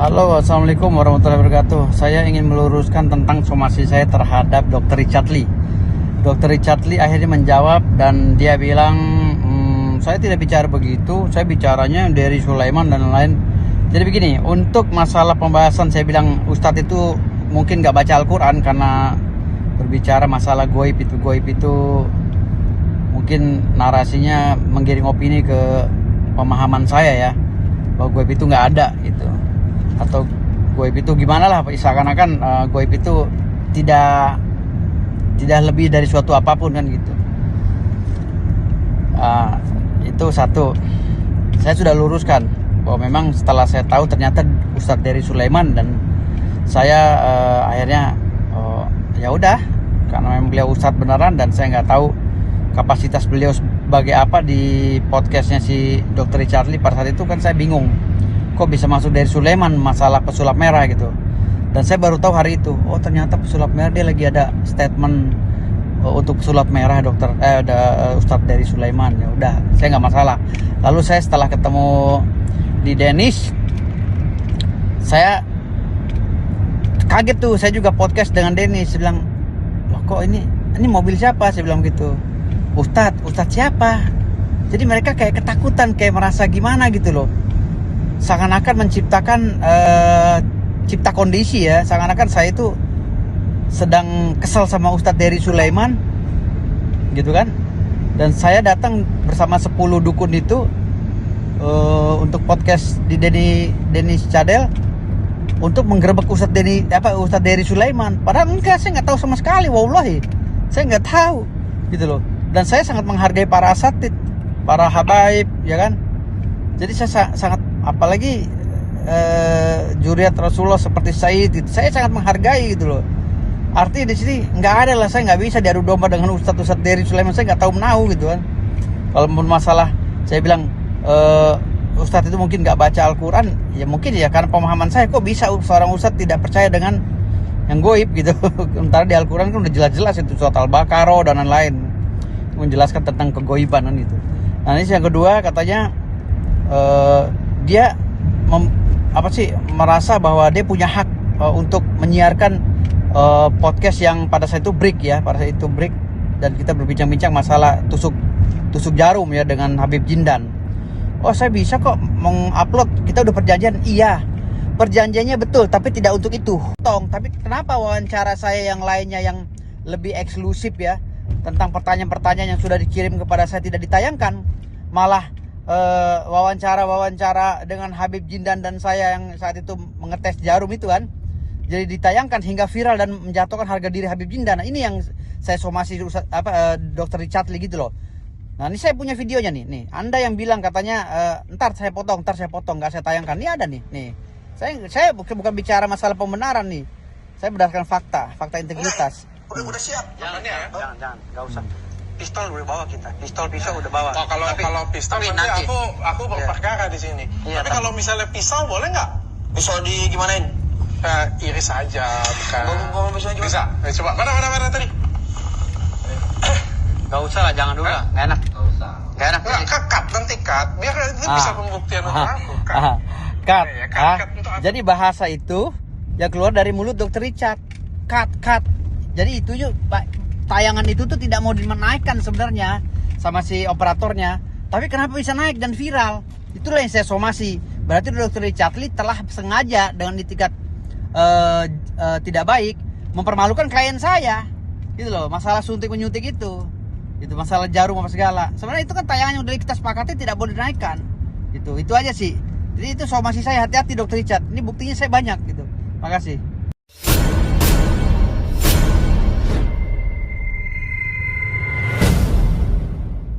Halo, assalamualaikum warahmatullahi wabarakatuh. Saya ingin meluruskan tentang somasi saya terhadap Dr. Richard Lee. Dr. Richard Lee akhirnya menjawab dan dia bilang, saya tidak bicara begitu, saya bicaranya dari Sulaiman dan lain-lain. Jadi begini, untuk masalah pembahasan saya bilang Ustadz itu mungkin gak baca Al-Quran karena berbicara masalah goib itu mungkin narasinya menggiring opini ke pemahaman saya ya, bahwa goib itu gak ada gitu. Atau goib itu gimana lah, seakan-akan goib itu tidak lebih dari suatu apapun kan gitu. Itu satu. Saya sudah luruskan bahwa memang setelah saya tahu ternyata Ustadz dari Sulaiman, dan saya akhirnya ya udah, karena memang beliau Ustadz beneran dan saya nggak tahu kapasitas beliau sebagai apa di podcastnya si Dr. Richard Lee. Pada saat itu kan saya bingung, kok bisa masuk dari Sulaiman masalah pesulap merah gitu. Dan saya baru tahu hari itu, oh ternyata pesulap merah dia lagi ada statement untuk pesulap merah ada Ustadz dari Sulaiman. Ya udah, saya nggak masalah. Lalu saya setelah ketemu di Danish, saya kaget tuh. Saya juga podcast dengan Danish. Saya bilang, loh kok ini mobil siapa? Saya bilang gitu. Ustadz siapa? Jadi mereka kayak ketakutan, kayak merasa gimana gitu loh. Seakan-akan menciptakan cipta kondisi ya, seakan-akan saya itu sedang kesal sama Ustadz dari Sulaiman gitu kan. Dan saya datang bersama 10 dukun itu untuk podcast di Denis Cadel untuk menggerebek Ustadz dari Sulaiman. Padahal enggak, saya nggak tahu sama sekali, wallahi saya nggak tahu gitu loh. Dan saya sangat menghargai para asatid, para habaib ya kan. Jadi saya sangat, apalagi juriat Rasulullah seperti Said gitu, saya sangat menghargai gitu loh. Artinya di sini nggak ada lah, saya nggak bisa diadu domba dengan Ustadz dari Sulaiman. Saya nggak tahu menahu gitu kan. Kalau masalah saya bilang Ustadz itu mungkin nggak baca Al-Quran, ya mungkin ya karena pemahaman saya, kok bisa seorang Ustadz tidak percaya dengan yang goib gitu. Sementara di Al-Quran kan udah jelas-jelas itu surat Al-Baqarah dan lain-lain menjelaskan tentang kegoiban kan gitu. Nah ini yang kedua, katanya dia merasa bahwa dia punya hak untuk menyiarkan podcast yang pada saat itu break, dan kita berbincang-bincang masalah tusuk jarum ya dengan Habib Jindan. Oh saya bisa kok mengupload, kita udah perjanjian. Iya, perjanjiannya betul, tapi tidak untuk itu. Tapi kenapa wawancara saya yang lainnya yang lebih eksklusif ya, tentang pertanyaan-pertanyaan yang sudah dikirim kepada saya tidak ditayangkan, malah wawancara dengan Habib Jindan dan saya yang saat itu mengetes jarum itu kan, jadi ditayangkan hingga viral dan menjatuhkan harga diri Habib Jindan. Nah, ini yang saya somasi Dr. Richard Lee gitu loh. Nah ini saya punya videonya nih. Anda yang bilang katanya ntar saya potong, nggak saya tayangkan. Ini ada nih. Saya bukan bicara masalah pembenaran nih. Saya berdasarkan fakta integritas. Udah siap. Jangan, nggak usah. Pistol udah bawa kita. Pisau udah bawa. Oh, kalau pistol nanti aku berperkara di sini. Iya, tapi kalau misalnya pisau boleh nggak? Pisau di gimanain? Iris aja, bukan. Bawa pisaunya gimana? Bisa. Coba. Mana tadi? Gak usah lah, jangan dulu lah. Gak enak. Gak enak. Nanti cut. Biar itu bisa pembuktian untuk aku. Cut. Untuk Jadi bahasa itu yang keluar dari mulut Dr. Richard. Cut. Jadi itu tayangan itu tuh tidak mau dinaikkan sebenarnya sama si operatornya. Tapi kenapa bisa naik dan viral? Itulah yang saya somasi. Berarti Dr. Richard Lee telah sengaja dengan itikat tidak baik mempermalukan klien saya. Gitu loh, masalah suntik menyuntik itu masalah jarum apa segala. Sebenarnya itu kan tayangan yang udah kita sepakati tidak boleh dinaikkan. Itu aja sih. Jadi itu somasi saya, hati-hati Dr. Richard. Ini buktinya saya banyak gitu. Makasih.